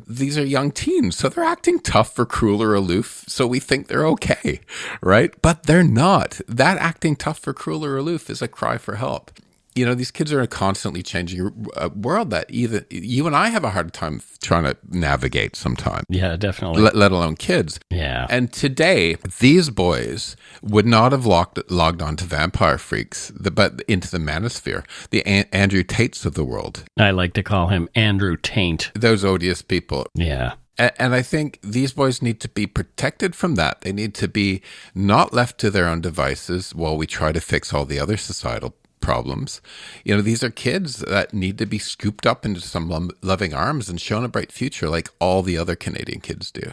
these are young teens, so they're acting tough or cruel or aloof, so we think they're okay, right? But they're not. That acting tough or cruel or aloof is a cry for help. These kids are in a constantly changing world that even you and I have a hard time trying to navigate sometimes. Yeah, definitely. Let alone kids. Yeah. And today, these boys would not have logged on to Vampire Freaks, but into the manosphere, the Andrew Tates of the world. I like to call him Andrew Taint. Those odious people. Yeah. And I think these boys need to be protected from that. They need to be not left to their own devices while we try to fix all the other societal problems. These are kids that need to be scooped up into some loving arms and shown a bright future like all the other Canadian kids do.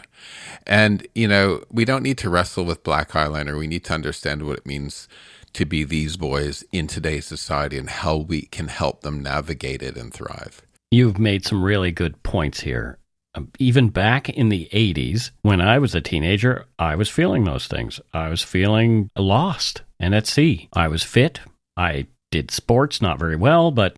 And, we don't need to wrestle with black eyeliner. We need to understand what it means to be these boys in today's society and how we can help them navigate it and thrive. You've made some really good points here. Even back in the 80s, when I was a teenager, I was feeling those things. I was feeling lost and at sea. I was fit. I did sports, not very well, but,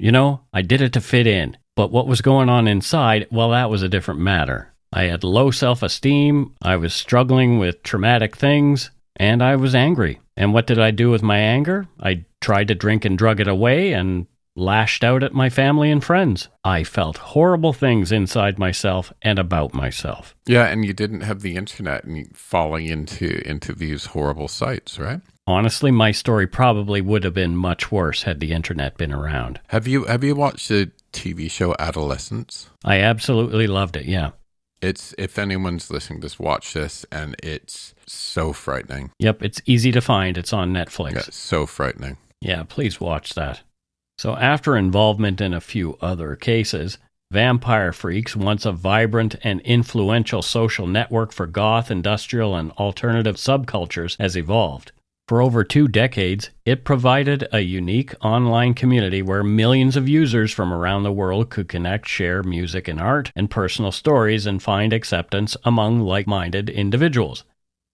I did it to fit in. But what was going on inside, well, that was a different matter. I had low self-esteem, I was struggling with traumatic things, and I was angry. And what did I do with my anger? I tried to drink and drug it away and lashed out at my family and friends. I felt horrible things inside myself and about myself. Yeah, and you didn't have the internet and falling into these horrible sites, right? Honestly, my story probably would have been much worse had the internet been around. Have you watched the TV show Adolescence? I absolutely loved it, yeah. If anyone's listening, just watch this, and it's so frightening. Yep, it's easy to find. It's on Netflix. Yeah, it's so frightening. Yeah, please watch that. So after involvement in a few other cases, Vampire Freaks, once a vibrant and influential social network for goth, industrial, and alternative subcultures, has evolved. For over 2 decades, it provided a unique online community where millions of users from around the world could connect, share music and art and personal stories, and find acceptance among like-minded individuals.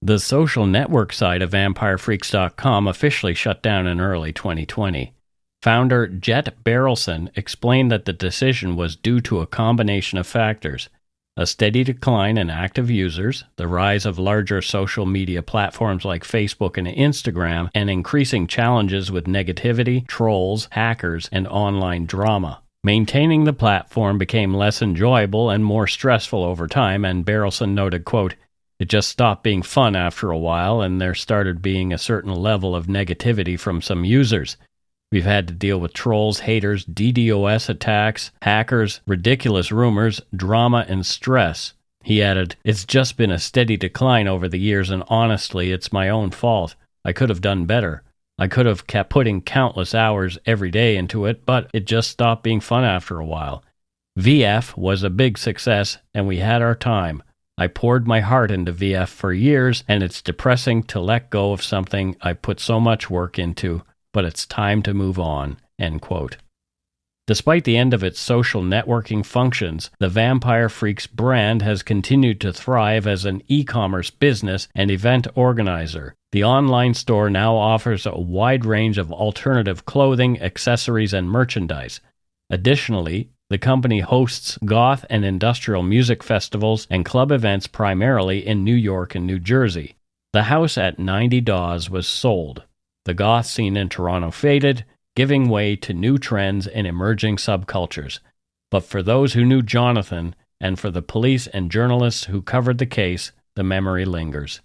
The social network site of VampireFreaks.com officially shut down in early 2020. Founder Jet Barrelson explained that the decision was due to a combination of factors: a steady decline in active users, the rise of larger social media platforms like Facebook and Instagram, and increasing challenges with negativity, trolls, hackers, and online drama. Maintaining the platform became less enjoyable and more stressful over time, and Barrelson noted, quote, "It just stopped being fun after a while, and there started being a certain level of negativity from some users. We've had to deal with trolls, haters, DDoS attacks, hackers, ridiculous rumors, drama, and stress." He added, "It's just been a steady decline over the years, and honestly, it's my own fault. I could have done better. I could have kept putting countless hours every day into it, but it just stopped being fun after a while. VF was a big success, and we had our time. I poured my heart into VF for years, and it's depressing to let go of something I put so much work into. but it's time to move on, end quote. Despite the end of its social networking functions, the Vampire Freaks brand has continued to thrive as an e-commerce business and event organizer. The online store now offers a wide range of alternative clothing, accessories, and merchandise. Additionally, the company hosts goth and industrial music festivals and club events primarily in New York and New Jersey. The house at 90 Dawes was sold. The goth scene in Toronto faded, giving way to new trends and emerging subcultures. But for those who knew Johnathon, and for the police and journalists who covered the case, the memory lingers.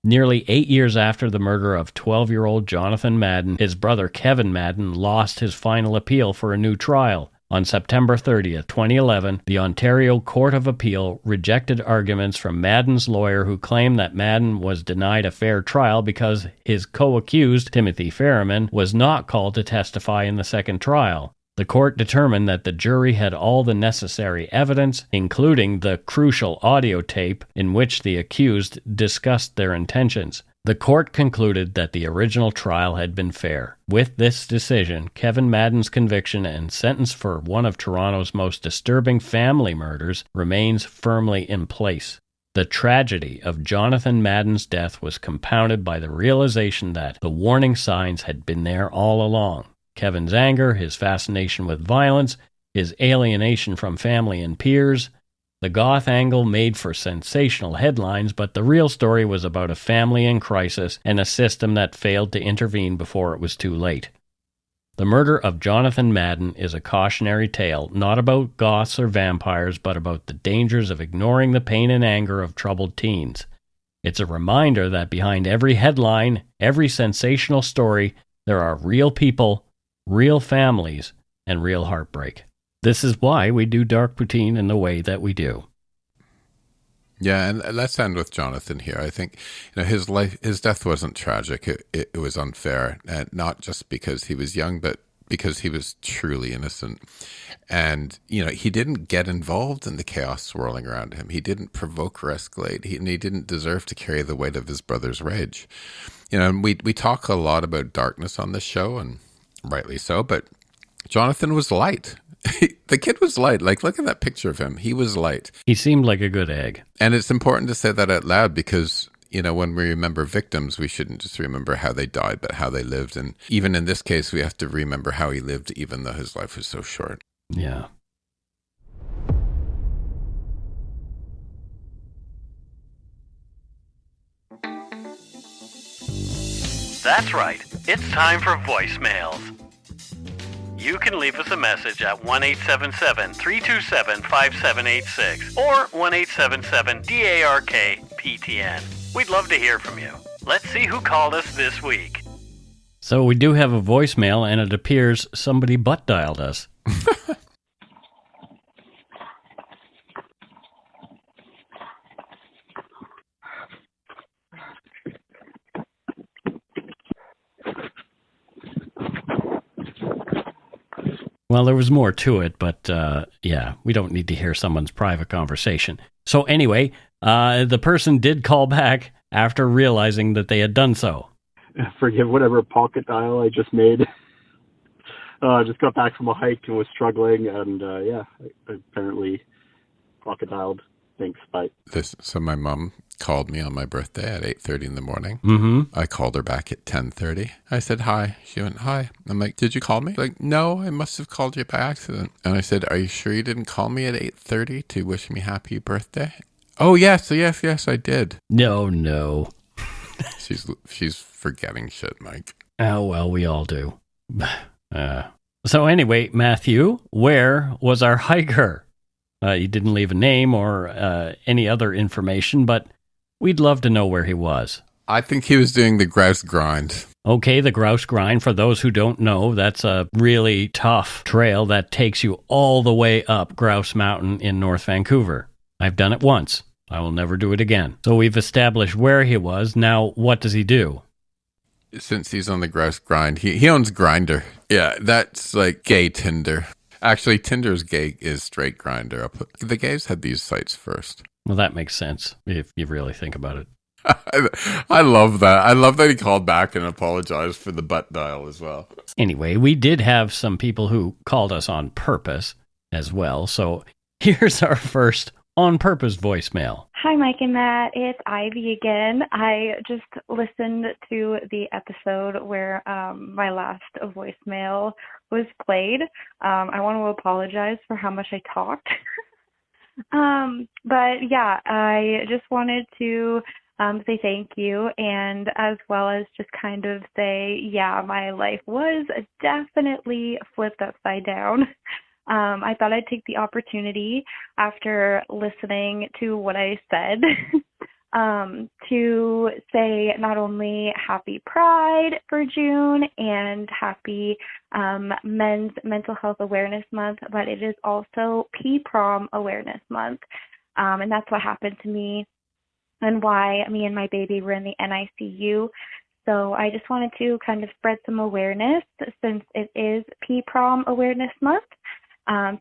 Nearly 8 years after the murder of 12-year-old Johnathon Madden, his brother Kevin Madden lost his final appeal for a new trial. On September 30th, 2011, the Ontario Court of Appeal rejected arguments from Madden's lawyer who claimed that Madden was denied a fair trial because his co-accused, Timothy Ferriman, was not called to testify in the second trial. The court determined that the jury had all the necessary evidence, including the crucial audio tape in which the accused discussed their intentions. The court concluded that the original trial had been fair. With this decision, Kevin Madden's conviction and sentence for one of Toronto's most disturbing family murders remains firmly in place. The tragedy of Johnathon Madden's death was compounded by the realization that the warning signs had been there all along. Kevin's anger, his fascination with violence, his alienation from family and peers. The goth angle made for sensational headlines, but the real story was about a family in crisis and a system that failed to intervene before it was too late. The murder of Johnathon Madden is a cautionary tale, not about goths or vampires, but about the dangers of ignoring the pain and anger of troubled teens. It's a reminder that behind every headline, every sensational story, there are real people, real families, and real heartbreak. This is why we do Dark Poutine in the way that we do. Yeah, and let's end with Johnathon here. I think his death wasn't tragic. It was unfair, and not just because he was young, but because he was truly innocent. And he didn't get involved in the chaos swirling around him. He didn't provoke or escalate. He didn't deserve to carry the weight of his brother's rage. And we talk a lot about darkness on this show, and rightly so. But Johnathon was light. The kid was light. Like, look at that picture of him. He was light. He seemed like a good egg. And it's important to say that out loud because, when we remember victims, we shouldn't just remember how they died, but how they lived. And even in this case, we have to remember how he lived, even though his life was so short. Yeah. That's right. It's time for voicemails. You can leave us a message at 1-877-327-5786 or 1-877-DARK-PTN. We'd love to hear from you. Let's see who called us this week. So we do have a voicemail, and it appears somebody butt dialed us. Well, there was more to it, but we don't need to hear someone's private conversation. So anyway, the person did call back after realizing that they had done so. Forgive whatever pocket dial I just made. I just got back from a hike and was struggling, and I apparently pocket dialed. Thanks, bye. So my mom called me on my birthday at 8:30 in the morning. Mm-hmm. I called her back at 10:30. I said, hi. She went, hi. I'm like, did you call me? Like, no, I must have called you by accident. And I said, are you sure you didn't call me at 8:30 to wish me happy birthday? Oh, yes, I did. No. She's forgetting shit, Mike. Oh, well, we all do. So anyway, Matthew, where was our hiker? You didn't leave a name or any other information, but we'd love to know where he was. I think he was doing the grouse grind. Okay, the grouse grind. For those who don't know, that's a really tough trail that takes you all the way up Grouse Mountain in North Vancouver. I've done it once. I will never do it again. So we've established where he was. Now, what does he do? Since he's on the grouse grind, he owns Grindr. Yeah, that's like gay Tinder. Actually, Tinder's gay is straight Grindr. The gays had these sites first. Well, that makes sense if you really think about it. I love that. I love that he called back and apologized for the butt dial as well. Anyway, we did have some people who called us on purpose as well. So here's our first on purpose voicemail. Hi, Mike and Matt. It's Ivy again. I just listened to the episode where my last voicemail was played. I want to apologize for how much I talked. But yeah, I just wanted to say thank you, and as well as just kind of say, yeah, my life was definitely flipped upside down. I thought I'd take the opportunity after listening to what I said to say not only happy Pride for June and happy Men's Mental Health Awareness Month, but it is also P-Prom Awareness Month. And that's what happened to me and why me and my baby were in the NICU. So I just wanted to kind of spread some awareness since it is P-Prom Awareness Month.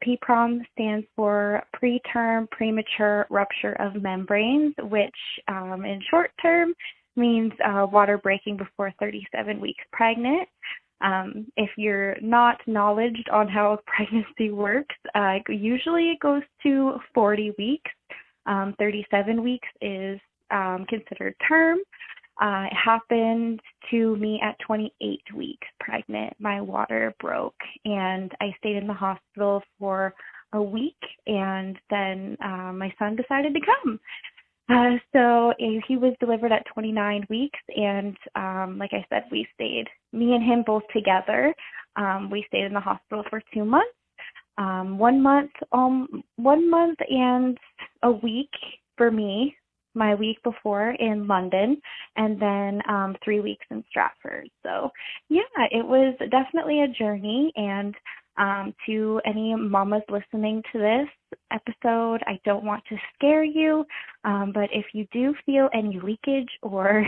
P-Prom stands for preterm premature rupture of membranes, which in short term means water breaking before 37 weeks pregnant. If you're not knowledgeable on how pregnancy works, usually it goes to 40 weeks. 37 weeks is considered term. It happened to me at 28 weeks pregnant. My water broke, and I stayed in the hospital for a week, and then my son decided to come. So he was delivered at 29 weeks, and like I said, me and him both together. We stayed in the hospital for 2 months. 1 month and a week for me, my week before in London, and then 3 weeks in Stratford. So yeah, it was definitely a journey. And to any mamas listening to this episode, I don't want to scare you, but if you do feel any leakage or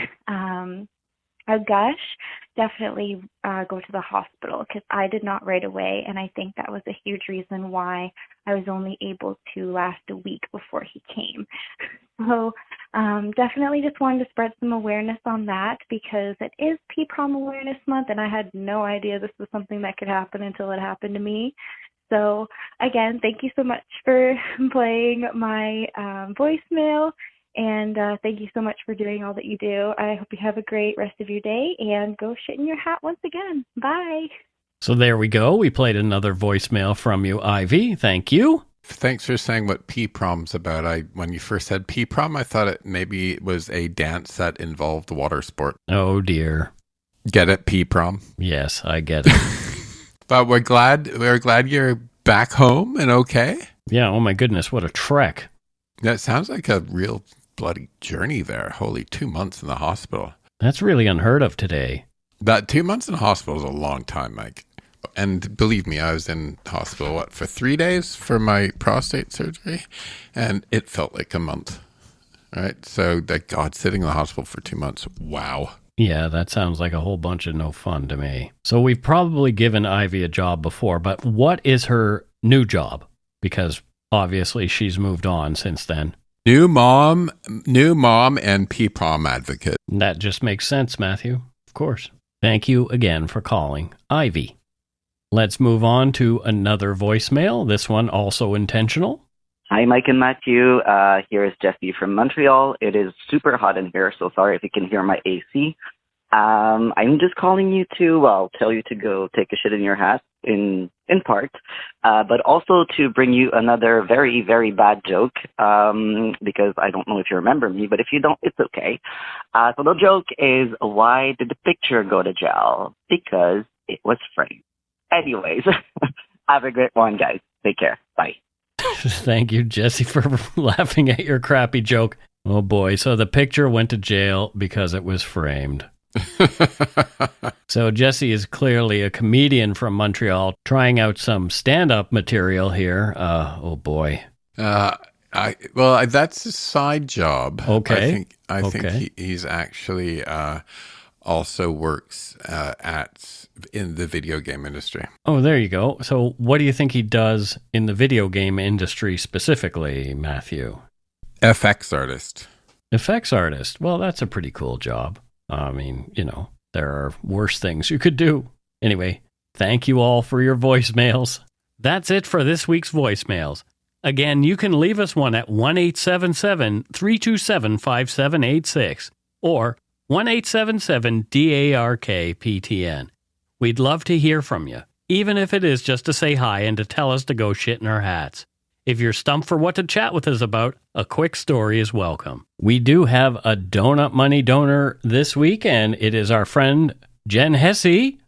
a gush, definitely go to the hospital, because I did not right away, and I think that was a huge reason why I was only able to last a week before he came. So definitely just wanted to spread some awareness on that, because it is P-Prom Awareness Month, and I had no idea this was something that could happen until it happened to me. So again, thank you so much for playing my voicemail. And thank you so much for doing all that you do. I hope you have a great rest of your day, and go shit in your hat once again. Bye. So there we go. We played another voicemail from you, Ivy. Thank you. Thanks for saying what P-Prom's about. When you first said P-Prom, I thought maybe it was a dance that involved water sport. Oh, dear. Get it, P-Prom? Yes, I get it. But we're glad you're back home and okay. Yeah, oh my goodness, what a trek. That sounds like a real bloody journey there. Holy, 2 months in the hospital. That's really unheard of today. That 2 months in the hospital is a long time, Mike. And believe me, I was in hospital, for 3 days for my prostate surgery? And it felt like a month. Right? So, God, sitting in the hospital for 2 months. Wow. Yeah, that sounds like a whole bunch of no fun to me. So we've probably given Ivy a job before, but what is her new job? Because obviously she's moved on since then. New mom and P-Prom advocate. That just makes sense, Matthew. Of course. Thank you again for calling, Ivy. Let's move on to another voicemail. This one also intentional. Hi, Mike and Matthew. Here is Jesse from Montreal. It is super hot in here, so sorry if you can hear my AC. I'm just calling you to, tell you to go take a shit in your hat, in part, but also to bring you another very, very bad joke, because I don't know if you remember me, but if you don't, it's okay. So the joke is, why did the picture go to jail? Because it was framed. Anyways, have a great one, guys. Take care. Bye. Thank you, Jesse, for laughing at your crappy joke. Oh boy, so the picture went to jail because it was framed. So Jesse is clearly a comedian from Montreal trying out some stand-up material here. Oh boy. That's a side job. Okay. I think he's actually also works in the video game industry. Oh, there you go. So what do you think he does in the video game industry specifically, Matthew? FX artist. Effects artist. Well, that's a pretty cool job. I mean, there are worse things you could do. Anyway, thank you all for your voicemails. That's it for this week's voicemails. Again, you can leave us one at 1-877-327-5786 or 1-877-DARK-PTN. We'd love to hear from you, even if it is just to say hi and to tell us to go shit in our hats. If you're stumped for what to chat with us about, a quick story is welcome. We do have a donut money donor this week, and it is our friend Jen Hesse.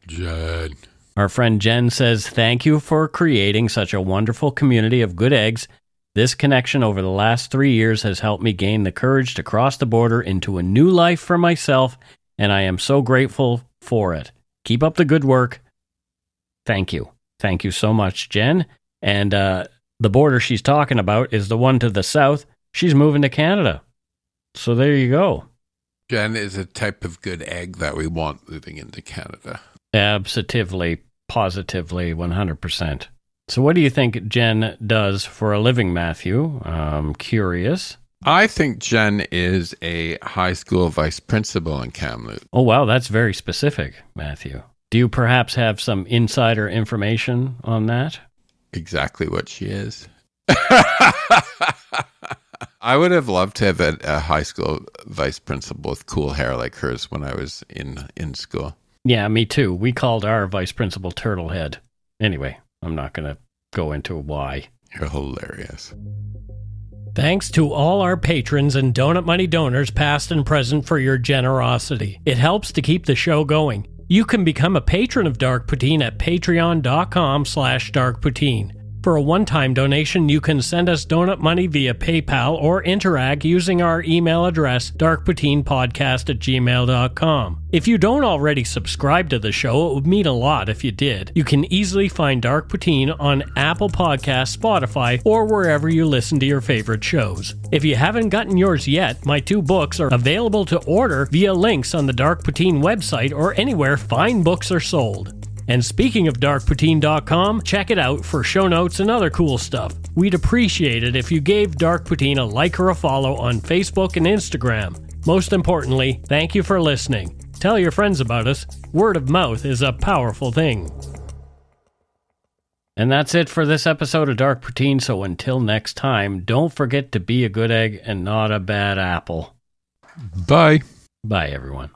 Jen. Our friend Jen says, thank you for creating such a wonderful community of good eggs. This connection over the last 3 years has helped me gain the courage to cross the border into a new life for myself, and I am so grateful for it. Keep up the good work. Thank you. Thank you so much, Jen. And the border she's talking about is the one to the south. She's moving to Canada. So there you go. Jen is a type of good egg that we want moving into Canada. Absolutely, positively, 100%. So what do you think Jen does for a living, Matthew? I'm curious. I think Jen is a high school vice principal in Kamloops. Oh, wow, that's very specific, Matthew. Do you perhaps have some insider information on that? Exactly what she is. I would have loved to have a high school vice principal with cool hair like hers when I was in school. Yeah, me too. We called our vice principal Turtlehead. Anyway, I'm not going to go into why. You're hilarious. Thanks to all our patrons and Donut Money donors, past and present, for your generosity. It helps to keep the show going. You can become a patron of Dark Poutine at patreon.com/darkpoutine. For a one-time donation, you can send us donut money via PayPal or interact using our email address, darkpoutinepodcast@gmail.com. If you don't already subscribe to the show, it would mean a lot if you did. You can easily find Dark Poutine on Apple Podcasts, Spotify, or wherever you listen to your favorite shows. If you haven't gotten yours yet, my 2 books are available to order via links on the Dark Poutine website or anywhere fine books are sold. And speaking of darkpoutine.com, check it out for show notes and other cool stuff. We'd appreciate it if you gave Dark Poutine a like or a follow on Facebook and Instagram. Most importantly, thank you for listening. Tell your friends about us. Word of mouth is a powerful thing. And that's it for this episode of Dark Poutine, so until next time, don't forget to be a good egg and not a bad apple. Bye. Bye, everyone.